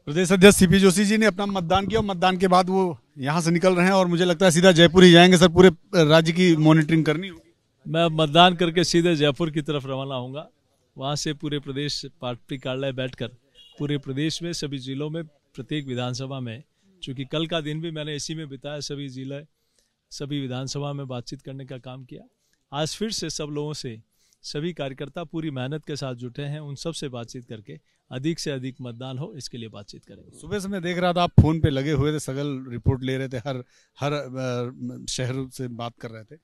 प्रदेश अध्यक्ष सीपी जोशी जी ने अपना मतदान किया और मतदान के बाद वो यहाँ से निकल रहे हैं और मुझे लगता है सीधा जयपुर ही जाएंगे। सर, पूरे राज्य की मॉनिटरिंग करनी होगी। मैं मतदान करके सीधे जयपुर की तरफ रवाना होऊंगा। वहाँ से पूरे प्रदेश पार्टी कार्यालय बैठकर पूरे प्रदेश में सभी जिलों में प्रत्येक विधानसभा में, चूँकि कल का दिन भी मैंने इसी में बिताया, सभी जिले सभी विधानसभा में बातचीत करने का काम किया। आज फिर से सब लोगों से, सभी कार्यकर्ता पूरी मेहनत के साथ जुटे हैं, उन सब से बातचीत करके अधिक से अधिक मतदान हो इसके लिए बातचीत करेंगे। सुबह से मैं देख रहा था आप फोन पे लगे हुए थे, सगल रिपोर्ट ले रहे थे, हर शहर से बात कर रहे थे।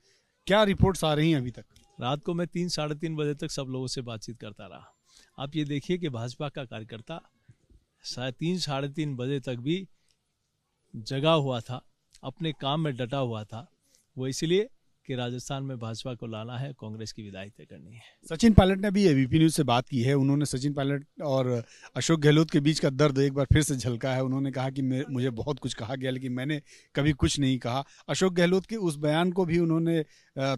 क्या रिपोर्ट्स आ रही हैं अभी तक? रात को मैं 3-3:30 बजे तक सब लोगों से बातचीत करता रहा। आप ये देखिए कि भाजपा का कार्यकर्ता 3-3:30 बजे तक भी जगा हुआ था, अपने काम में डटा हुआ था। वो इसलिए कि राजस्थान में भाजपा को लाना है, कांग्रेस की विदाई तय करनी है। सचिन पायलट ने भी एबीपी न्यूज से बात की है। उन्होंने सचिन पायलट और अशोक गहलोत के बीच का दर्द एक बार फिर से झलका है। उन्होंने कहा कि मुझे बहुत कुछ कहा गया लेकिन मैंने कभी कुछ नहीं कहा। अशोक गहलोत के उस बयान को भी उन्होंने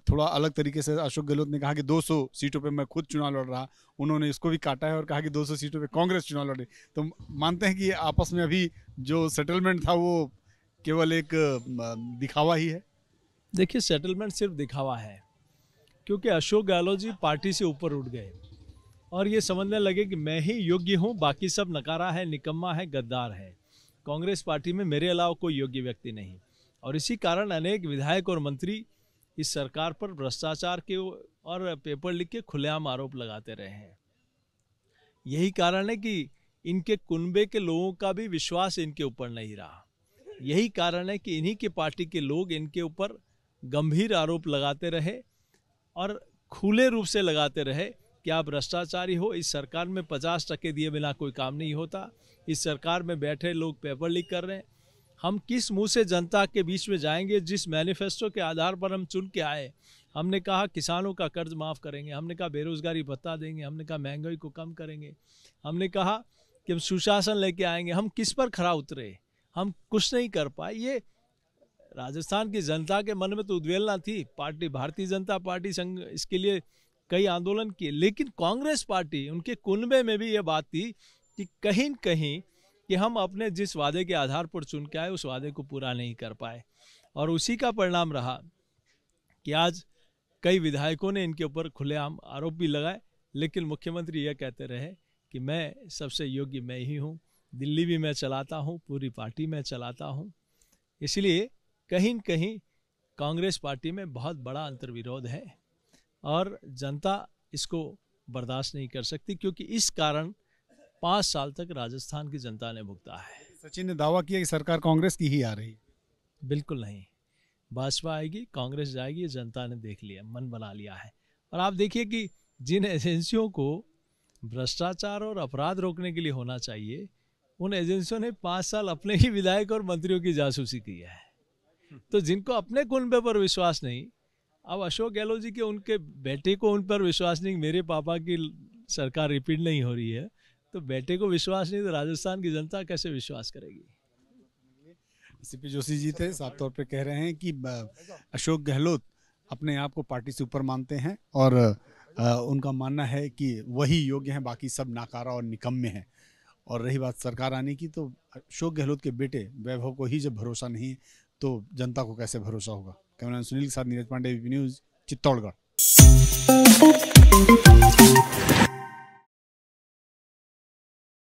थोड़ा अलग तरीके से, अशोक गहलोत ने कहा कि 200 सीटों पर मैं खुद चुनाव लड़ रहा, उन्होंने इसको भी काटा है और कहा कि 200 सीटों पर कांग्रेस चुनाव लड़े। तो मानते हैं कि आपस में अभी जो सेटलमेंट था वो केवल एक दिखावा ही है? देखिए, सेटलमेंट सिर्फ दिखावा है, क्योंकि अशोक गहलोत जी पार्टी से ऊपर उठ गए और ये समझने लगे कि मैं ही योग्य हूँ, बाकी सब नकारा है, निकम्मा है, गद्दार है। कांग्रेस पार्टी में मेरे अलावा कोई योग्य व्यक्ति नहीं, और इसी कारण अनेक विधायक और मंत्री इस सरकार पर भ्रष्टाचार के और पेपर लीक के खुलेआम आरोप लगाते रहे हैं। यही कारण है कि इनके कुनबे के लोगों का भी विश्वास इनके ऊपर नहीं रहा। यही कारण है कि इन्हीं के पार्टी के लोग इनके ऊपर गंभीर आरोप लगाते रहे और खुले रूप से लगाते रहे कि आप भ्रष्टाचारी हो, इस सरकार में 50% दिए बिना कोई काम नहीं होता, इस सरकार में बैठे लोग पेपर लीक कर रहे हैं। हम किस मुंह से जनता के बीच में जाएंगे? जिस मैनिफेस्टो के आधार पर हम चुन के आए, हमने कहा किसानों का कर्ज माफ़ करेंगे, हमने कहा बेरोजगारी भत्ता देंगे, हमने कहा महंगाई को कम करेंगे, हमने कहा कि हम सुशासन लेके आएंगे। हम किस पर खरा उतरे? हम कुछ नहीं कर पाए। ये राजस्थान की जनता के मन में तो उद्वेलना थी। पार्टी भारतीय जनता पार्टी संघ इसके लिए कई आंदोलन किए, लेकिन कांग्रेस पार्टी, उनके कुनबे में भी ये बात थी कि कहीं न कहीं कि हम अपने जिस वादे के आधार पर चुन के आए उस वादे को पूरा नहीं कर पाए, और उसी का परिणाम रहा कि आज कई विधायकों ने इनके ऊपर खुलेआम आरोप भी लगाए। लेकिन मुख्यमंत्री यह कहते रहे कि मैं सबसे योग्य मैं ही हूँ, दिल्ली भी मैं चलाता हूँ, पूरी पार्टी में चलाता हूँ। इसलिए कहीं न कहीं कांग्रेस पार्टी में बहुत बड़ा अंतर्विरोध है और जनता इसको बर्दाश्त नहीं कर सकती, क्योंकि इस कारण 5 साल तक राजस्थान की जनता ने भुगता है। सचिन ने दावा किया कि सरकार कांग्रेस की ही आ रही है। बिल्कुल नहीं, भाजपा आएगी, कांग्रेस जाएगी, जनता ने देख लिया, मन बना लिया है। और आप देखिए कि जिन एजेंसियों को भ्रष्टाचार और अपराध रोकने के लिए होना चाहिए, उन एजेंसियों ने 5 साल अपने ही विधायक और मंत्रियों की जासूसी की है। तो जिनको अपने कुनबे पर विश्वास नहीं, अब अशोक गहलोत जी के उनके बेटे को उन पर विश्वास नहीं, मेरे पापा की सरकार रिपीट नहीं हो रही है, तो बेटे को विश्वास नहीं तो राजस्थान की जनता कैसे विश्वास करेगी? सीपी जोशी जी थे, साफ तौर पे कह रहे हैं कि अशोक गहलोत अपने आप को पार्टी से ऊपर मानते हैं और उनका मानना है कि वही योग्य हैं, बाकी सब नाकारा और निकम्मे हैं। और रही बात सरकार आने की, तो अशोक गहलोत के बेटे वैभव को ही जब भरोसा नहीं तो जनता को कैसे भरोसा होगा? कैमरामैन सुनील के साथ नीरज पांडे, एबीपी न्यूज, चित्तौड़गढ़।